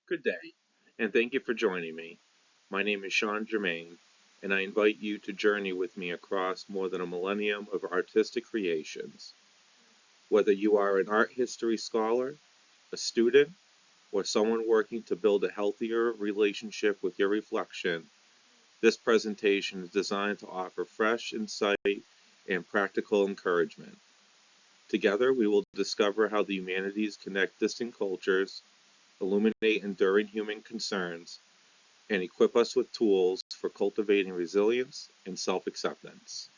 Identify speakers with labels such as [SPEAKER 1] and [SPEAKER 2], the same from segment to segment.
[SPEAKER 1] Good day, and thank you for joining me. My name is Sean Germain, and I invite you to journey with me across more than a millennium of artistic creations. Whether you are an art history scholar, a student, or someone working to build a healthier relationship with your reflection, this presentation is designed to offer fresh insight and practical encouragement. Together, we will discover how the humanities connect distant cultures, illuminate enduring human concerns, and equip us with tools for cultivating resilience and self-acceptance.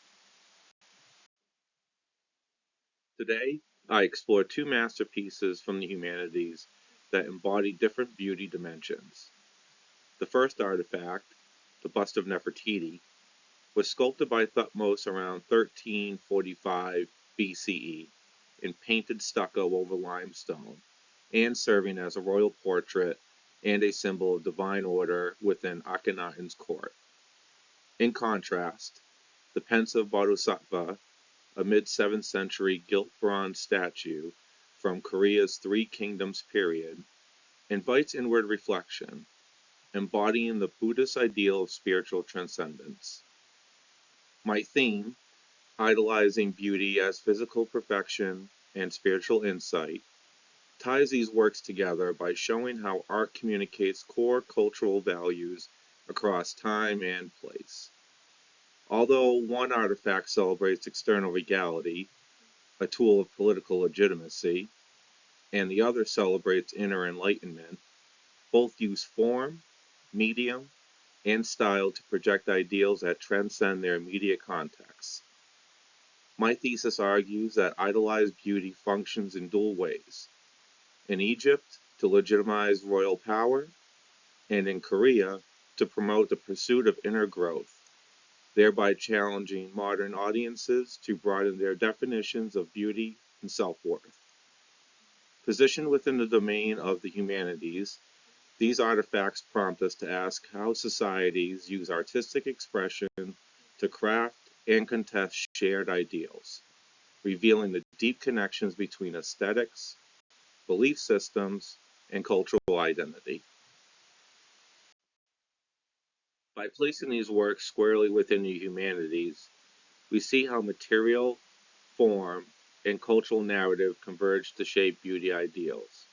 [SPEAKER 1] Today, I explore two masterpieces from the humanities that embody different beauty dimensions. The first artifact, the bust of Nefertiti, was sculpted by Thutmose around 1345 BCE in painted stucco over limestone, and serving as a royal portrait and a symbol of divine order within Akhenaten's court. In contrast, the pensive Bodhisattva, a mid-7th century Gilt-Bronze statue from Korea's Three Kingdoms period, invites inward reflection, embodying the Buddhist ideal of spiritual transcendence. My theme, idolizing beauty as physical perfection and spiritual insight, ties these works together by showing how art communicates core cultural values across time and place. Although one artifact celebrates external regality, a tool of political legitimacy, and the other celebrates inner enlightenment, both use form, medium, and style to project ideals that transcend their immediate contexts. My thesis argues that idolized beauty functions in dual ways. In Egypt, to legitimize royal power, and in Korea, to promote the pursuit of inner growth, thereby challenging modern audiences to broaden their definitions of beauty and self-worth. Positioned within the domain of the humanities, these artifacts prompt us to ask how societies use artistic expression to craft and contest shared ideals, revealing the deep connections between aesthetics, belief systems, and cultural identity. By placing these works squarely within the humanities, we see how material, form, and cultural narrative converge to shape beauty ideals.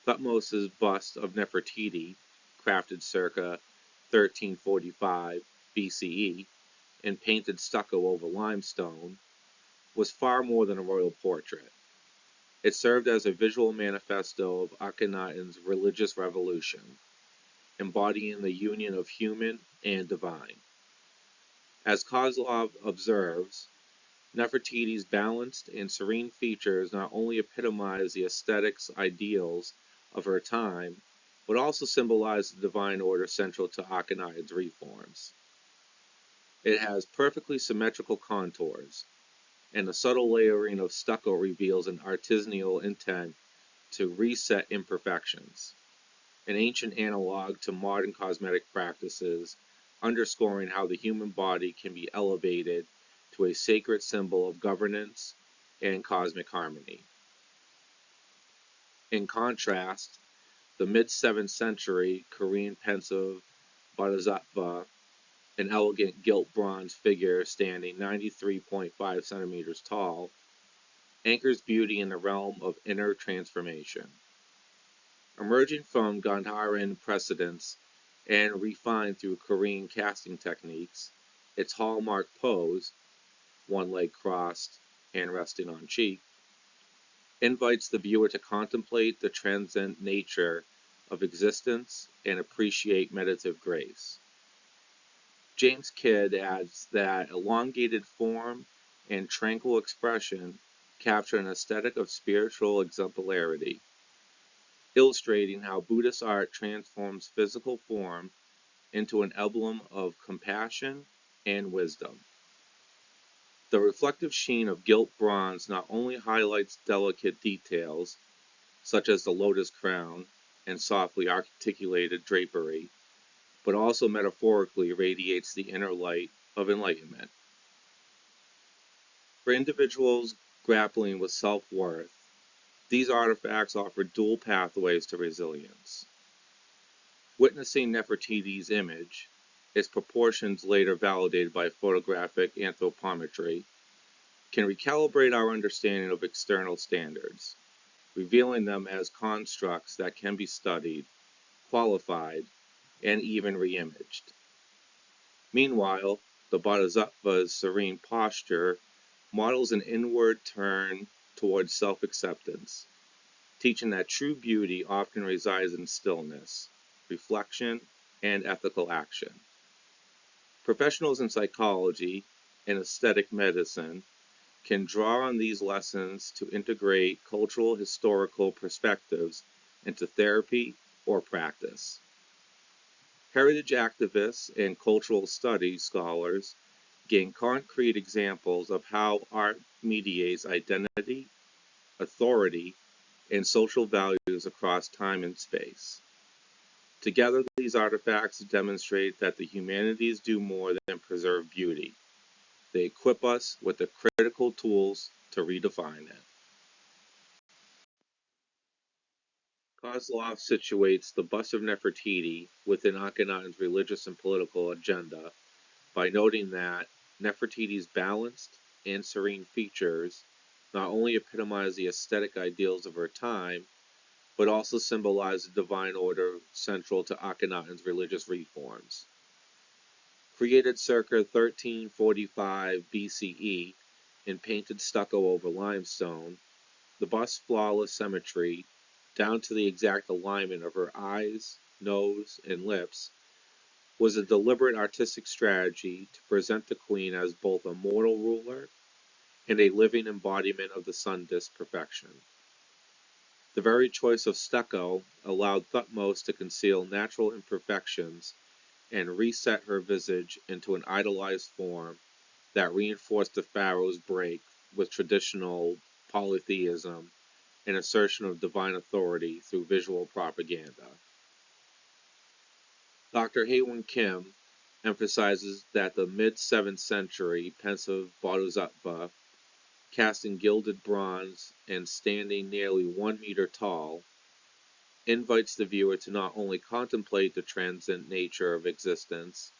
[SPEAKER 1] Thutmose's bust of Nefertiti, crafted circa 1345 BCE and painted stucco over limestone, was far more than a royal portrait. It served as a visual manifesto of Akhenaten's religious revolution, embodying the union of human and divine. As Kozlov observes, Nefertiti's balanced and serene features not only epitomize the aesthetics ideals of her time, but also symbolize the divine order central to Akhenaten's reforms. It has perfectly symmetrical contours, and the subtle layering of stucco reveals an artisanal intent to reset imperfections, an ancient analog to modern cosmetic practices, underscoring how the human body can be elevated to a sacred symbol of governance and cosmic harmony. In contrast, the mid-7th century Korean pensive Bodhisattva, an elegant gilt-bronze figure standing 93.5 centimeters tall, anchors beauty in the realm of inner transformation. Emerging from Gandharan precedents and refined through Korean casting techniques, its hallmark pose, one leg crossed, hand resting on cheek, invites the viewer to contemplate the transcendent nature of existence and appreciate meditative grace. James Kidd adds that elongated form and tranquil expression capture an aesthetic of spiritual exemplarity, illustrating how Buddhist art transforms physical form into an emblem of compassion and wisdom. The reflective sheen of gilt-bronze not only highlights delicate details, such as the lotus crown and softly articulated drapery, but also metaphorically radiates the inner light of enlightenment. For individuals grappling with self-worth, these artifacts offer dual pathways to resilience. Witnessing Nefertiti's image, its proportions later validated by photographic anthropometry, can recalibrate our understanding of external standards, revealing them as constructs that can be studied, qualified, and even reimaged. Meanwhile, the Bodhisattva's serene posture models an inward turn towards self-acceptance, teaching that true beauty often resides in stillness, reflection, and ethical action. Professionals in psychology and aesthetic medicine can draw on these lessons to integrate cultural historical perspectives into therapy or practice. Heritage activists and cultural studies scholars gain concrete examples of how art mediates identity, authority, and social values across time and space. Together, these artifacts demonstrate that the humanities do more than preserve beauty. They equip us with the critical tools to redefine it. Kozlov situates the bust of Nefertiti within Akhenaten's religious and political agenda by noting that Nefertiti's balanced and serene features not only epitomize the aesthetic ideals of her time, but also symbolize the divine order central to Akhenaten's religious reforms. Created circa 1345 BCE in painted stucco over limestone, the bust's flawless symmetry, down to the exact alignment of her eyes, nose, and lips, was a deliberate artistic strategy to present the queen as both a mortal ruler and a living embodiment of the sun disk perfection. The very choice of stucco allowed Thutmose to conceal natural imperfections and reset her visage into an idealized form that reinforced the pharaoh's break with traditional polytheism and assertion of divine authority through visual propaganda. Dr. Haewon Kim emphasizes that the mid-7th century pensive Bodhisattva, cast in gilded bronze and standing nearly 1 meter tall, invites the viewer to not only contemplate the transcendent nature of existence,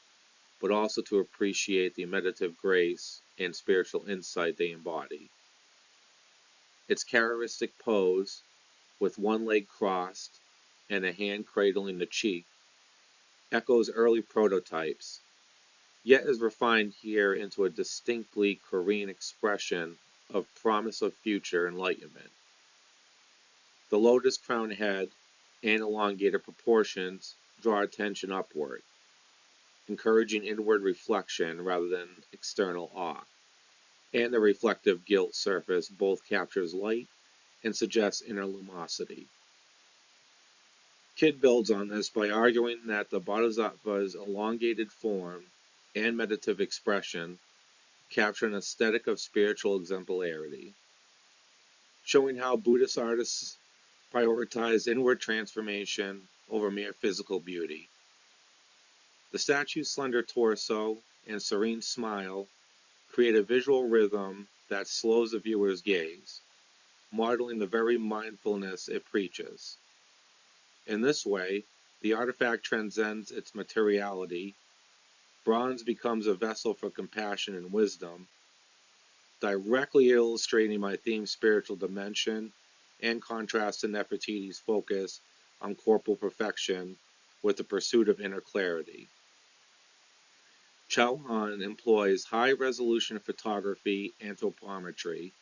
[SPEAKER 1] but also to appreciate the meditative grace and spiritual insight they embody. Its characteristic pose, with one leg crossed and a hand cradling the cheek, echoes early prototypes, yet is refined here into a distinctly Korean expression of promise of future enlightenment. The lotus-crowned head and elongated proportions draw attention upward, encouraging inward reflection rather than external awe, and the reflective gilt surface both captures light and suggests inner lumosity. Kidd builds on this by arguing that the Bodhisattva's elongated form and meditative expression capture an aesthetic of spiritual exemplarity, showing how Buddhist artists prioritize inward transformation over mere physical beauty. The statue's slender torso and serene smile create a visual rhythm that slows the viewer's gaze, modeling the very mindfulness it preaches. In this way, the artifact transcends its materiality. Bronze becomes a vessel for compassion and wisdom, directly illustrating my theme's spiritual dimension and contrast to Nefertiti's focus on corporal perfection with the pursuit of inner clarity. Chow Han employs high-resolution photography anthropometry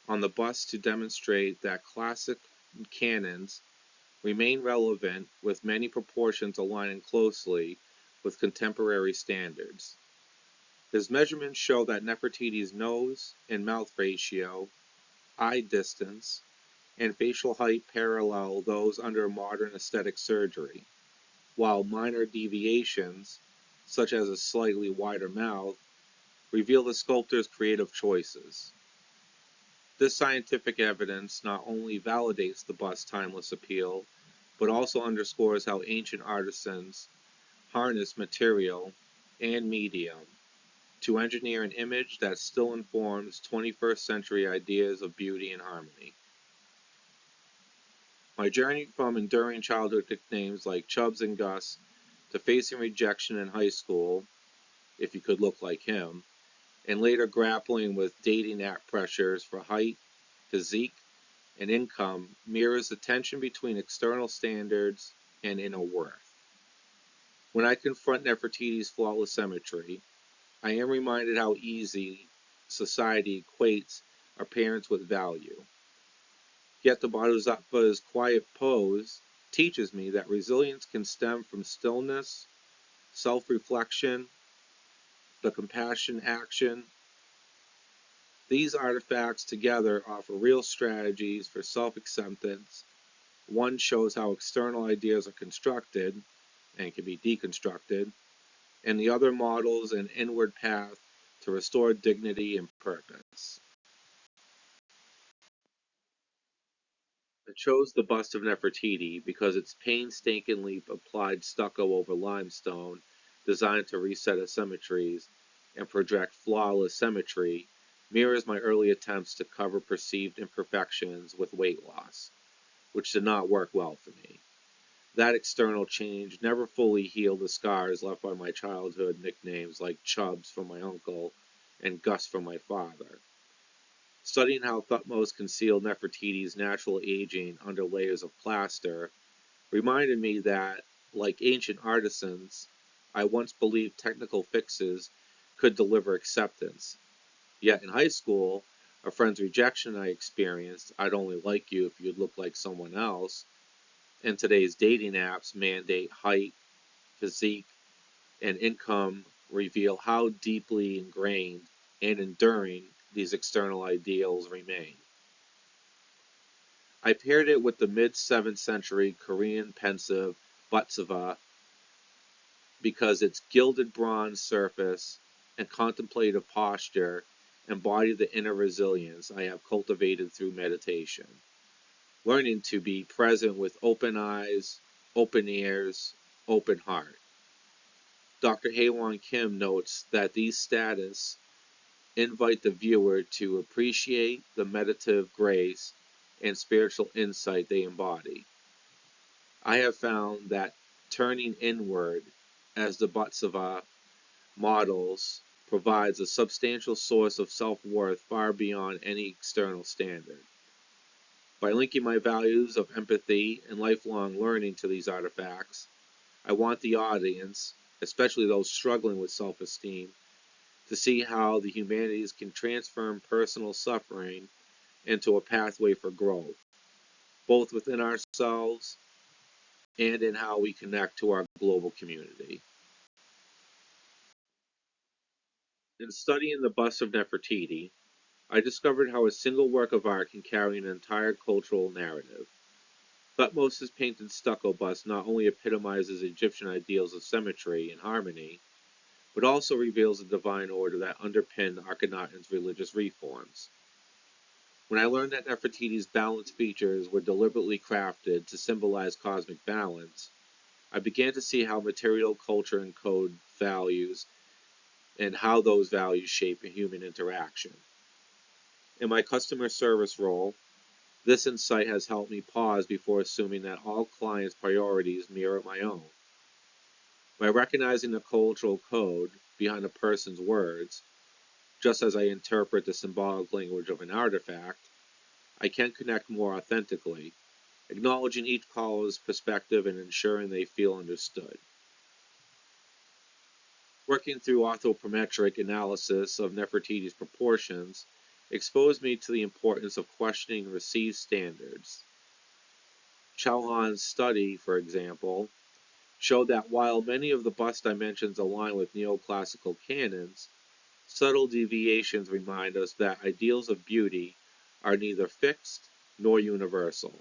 [SPEAKER 1] on the bust to demonstrate that classic canons remain relevant, with many proportions aligning closely with contemporary standards. His measurements show that Nefertiti's nose and mouth ratio, eye distance, and facial height parallel those under modern aesthetic surgery, while minor deviations, such as a slightly wider mouth, reveal the sculptor's creative choices. This scientific evidence not only validates the bust's timeless appeal, but also underscores how ancient artisans harness material and medium to engineer an image that still informs 21st century ideas of beauty and harmony. My journey from enduring childhood nicknames like Chubbs and Gus to facing rejection in high school, if you could look like him, and later grappling with dating app pressures for height, physique, and income mirrors the tension between external standards and inner worth. When I confront Nefertiti's flawless symmetry, I am reminded how easy society equates appearance with value. Yet the Bodhisattva's quiet pose teaches me that resilience can stem from stillness, self-reflection, the compassion action. These artifacts together offer real strategies for self-acceptance. One shows how external ideas are constructed and can be deconstructed, and the other models an inward path to restore dignity and purpose. I chose the bust of Nefertiti because its painstakingly applied stucco over limestone, designed to reset asymmetries and project flawless symmetry, mirrors my early attempts to cover perceived imperfections with weight loss, which did not work well for me. That external change never fully healed the scars left by my childhood nicknames like Chubbs from my uncle and Gus from my father. Studying how Thutmose concealed Nefertiti's natural aging under layers of plaster reminded me that, like ancient artisans, I once believed technical fixes could deliver acceptance. Yet in high school, a friend's rejection I experienced, "I'd only like you if you'd look like someone else," and today's dating apps mandate height, physique, and income reveal how deeply ingrained and enduring these external ideals remain. I paired it with the mid-7th century Korean pensive Butseva because its gilded bronze surface and contemplative posture embody the inner resilience I have cultivated through meditation, learning to be present with open eyes, open ears, open heart. Dr. Haewon Kim notes that these status invite the viewer to appreciate the meditative grace and spiritual insight they embody. I have found that turning inward, as the Butseva models, provides a substantial source of self-worth far beyond any external standard. By linking my values of empathy and lifelong learning to these artifacts, I want the audience, especially those struggling with self-esteem, to see how the humanities can transform personal suffering into a pathway for growth, both within ourselves and in how we connect to our global community. In studying the bust of Nefertiti, I discovered how a single work of art can carry an entire cultural narrative. Thutmose's painted stucco bust not only epitomizes Egyptian ideals of symmetry and harmony, but also reveals the divine order that underpinned Akhenaten's religious reforms. When I learned that Nefertiti's balanced features were deliberately crafted to symbolize cosmic balance, I began to see how material culture encode values and how those values shape human interaction. In my customer service role, this insight has helped me pause before assuming that all clients' priorities mirror my own. By recognizing the cultural code behind a person's words, just as I interpret the symbolic language of an artifact, I can connect more authentically, acknowledging each caller's perspective and ensuring they feel understood. Working through orthopometric analysis of Nefertiti's proportions exposed me to the importance of questioning received standards. Chauhan's study, for example, showed that while many of the bust dimensions align with neoclassical canons, subtle deviations remind us that ideals of beauty are neither fixed nor universal.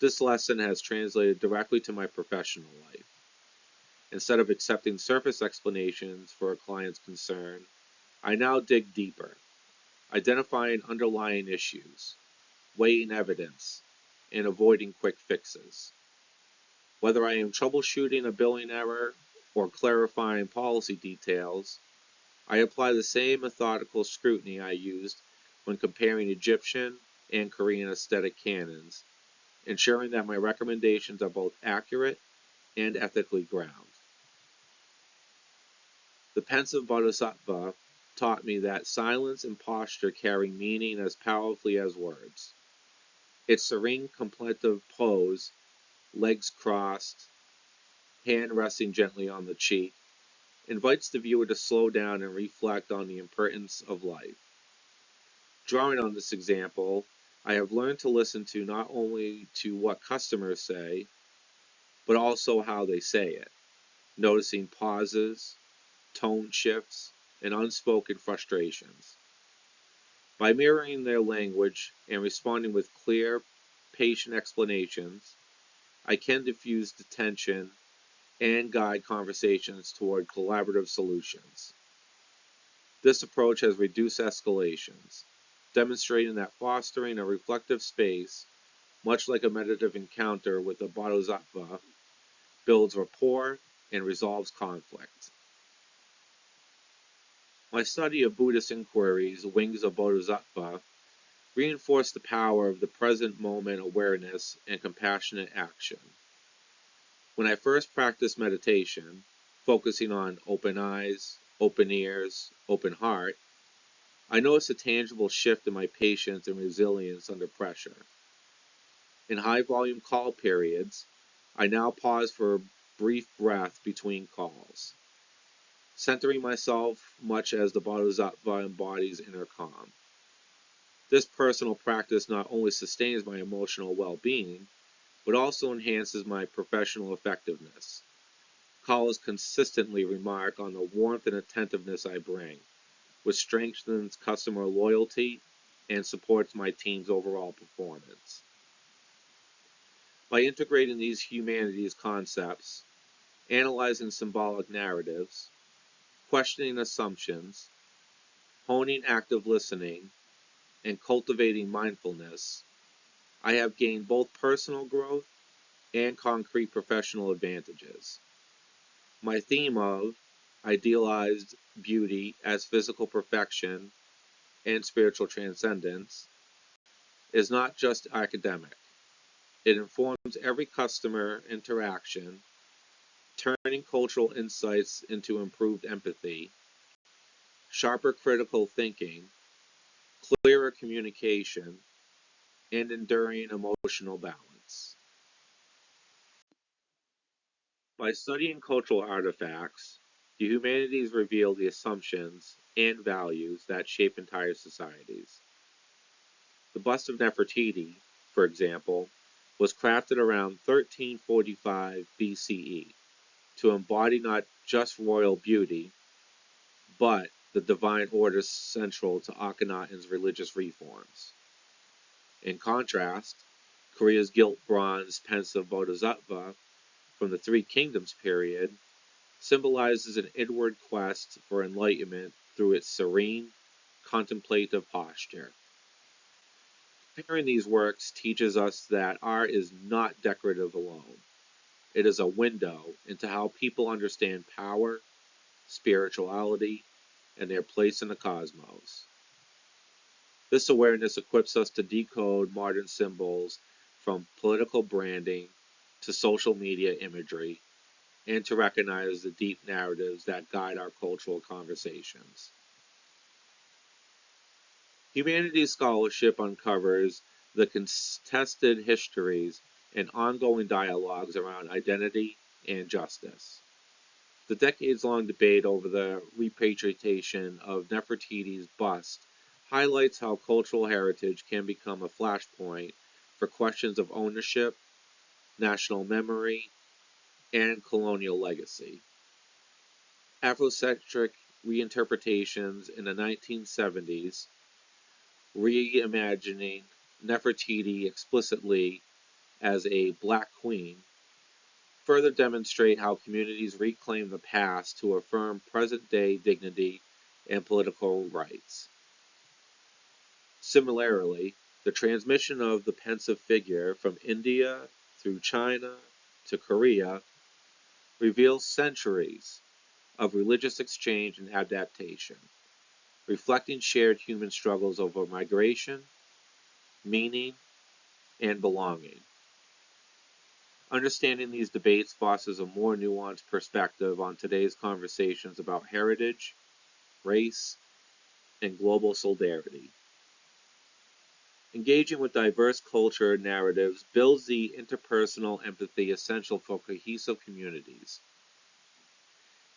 [SPEAKER 1] This lesson has translated directly to my professional life. Instead of accepting surface explanations for a client's concern, I now dig deeper, identifying underlying issues, weighing evidence, and avoiding quick fixes. Whether I am troubleshooting a billing error or clarifying policy details, I apply the same methodical scrutiny I used when comparing Egyptian and Korean aesthetic canons, ensuring that my recommendations are both accurate and ethically grounded. The pensive bodhisattva taught me that silence and posture carry meaning as powerfully as words. Its serene contemplative pose, legs crossed, hand resting gently on the cheek, invites the viewer to slow down and reflect on the importance of life. Drawing on this example, I have learned to listen to not only to what customers say, but also how they say it, noticing pauses, tone shifts, and unspoken frustrations. By mirroring their language and responding with clear, patient explanations, I can diffuse the tension and guide conversations toward collaborative solutions. This approach has reduced escalations, demonstrating that fostering a reflective space, much like a meditative encounter with a bodhisattva, builds rapport and resolves conflict. My study of Buddhist inquiries, Wings of Bodhisattva, reinforced the power of the present moment awareness and compassionate action. When I first practiced meditation, focusing on open eyes, open ears, open heart, I noticed a tangible shift in my patience and resilience under pressure. In high-volume call periods, I now pause for a brief breath between calls, centering myself much as the bodhisattva embodies inner calm. This personal practice not only sustains my emotional well-being, but also enhances my professional effectiveness. Callers consistently remark on the warmth and attentiveness I bring, which strengthens customer loyalty and supports my team's overall performance. By integrating these humanities concepts, analyzing symbolic narratives, questioning assumptions, honing active listening, and cultivating mindfulness, I have gained both personal growth and concrete professional advantages. My theme of idealized beauty as physical perfection and spiritual transcendence is not just academic. It informs every customer interaction, turning cultural insights into improved empathy, sharper critical thinking, clearer communication, and enduring emotional balance. By studying cultural artifacts, the humanities reveal the assumptions and values that shape entire societies. The bust of Nefertiti, for example, was crafted around 1345 BCE to embody not just royal beauty, but the divine order central to Akhenaten's religious reforms. In contrast, Korea's Gilt-Bronze pensive bodhisattva from the Three Kingdoms period symbolizes an inward quest for enlightenment through its serene, contemplative posture. Comparing these works teaches us that art is not decorative alone. It is a window into how people understand power, spirituality, and their place in the cosmos. This awareness equips us to decode modern symbols from political branding to social media imagery, and to recognize the deep narratives that guide our cultural conversations. Humanities scholarship uncovers the contested histories and ongoing dialogues around identity and justice. The decades-long debate over the repatriation of Nefertiti's bust highlights how cultural heritage can become a flashpoint for questions of ownership, national memory, and colonial legacy. Afrocentric reinterpretations in the 1970s, reimagining Nefertiti explicitly as a black queen, further demonstrate how communities reclaim the past to affirm present-day dignity and political rights. Similarly, the transmission of the pensive figure from India through China to Korea reveals centuries of religious exchange and adaptation, reflecting shared human struggles over migration, meaning, and belonging. Understanding these debates fosters a more nuanced perspective on today's conversations about heritage, race, and global solidarity. Engaging with diverse culture narratives builds the interpersonal empathy essential for cohesive communities.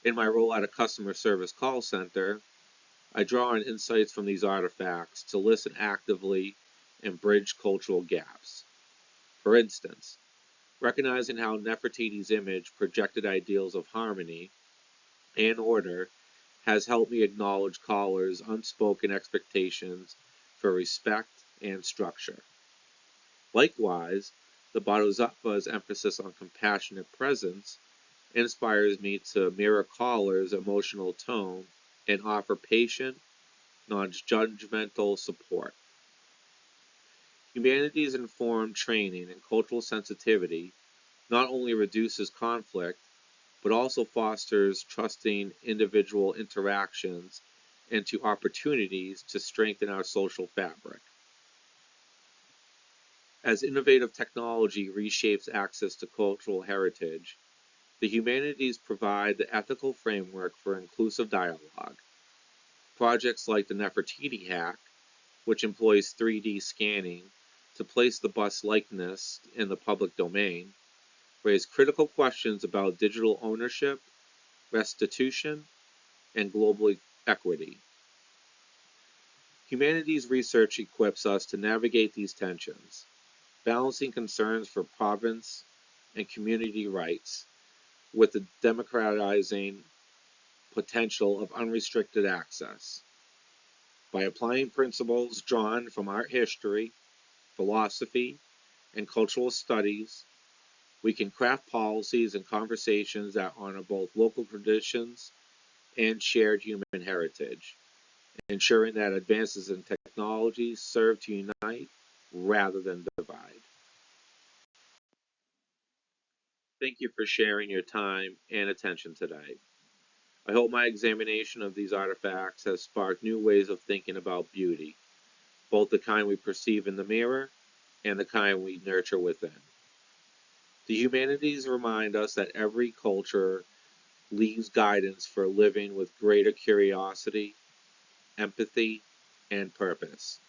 [SPEAKER 1] In my role at a customer service call center, I draw on insights from these artifacts to listen actively and bridge cultural gaps. For instance, recognizing how Nefertiti's image projected ideals of harmony and order has helped me acknowledge callers' unspoken expectations for respect and structure. Likewise, the Bodhisattva's emphasis on compassionate presence inspires me to mirror callers' emotional tone and offer patient, non-judgmental support. Humanities-informed training and cultural sensitivity not only reduces conflict, but also fosters trusting individual interactions into opportunities to strengthen our social fabric. As innovative technology reshapes access to cultural heritage, the humanities provide the ethical framework for inclusive dialogue. Projects like the Nefertiti hack, which employs 3D scanning to place the bust likeness in the public domain, raise critical questions about digital ownership, restitution, and global equity. Humanities research equips us to navigate these tensions, balancing concerns for province and community rights with the democratizing potential of unrestricted access. By applying principles drawn from art history, philosophy, and cultural studies, we can craft policies and conversations that honor both local traditions and shared human heritage, ensuring that advances in technology serve to unite rather than divide. Thank you for sharing your time and attention today. I hope my examination of these artifacts has sparked new ways of thinking about beauty, both the kind we perceive in the mirror and the kind we nurture within. The humanities remind us that every culture leaves guidance for living with greater curiosity, empathy, and purpose.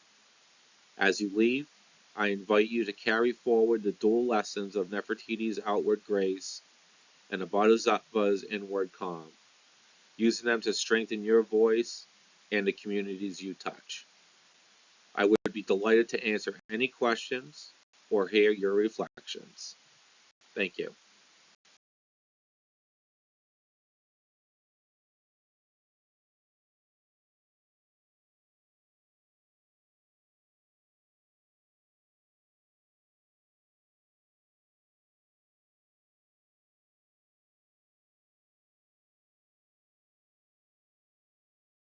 [SPEAKER 1] As you leave, I invite you to carry forward the dual lessons of Nefertiti's outward grace and the Bodhisattva's inward calm, using them to strengthen your voice and the communities you touch. I would be delighted to answer any questions or hear your reflections. Thank you.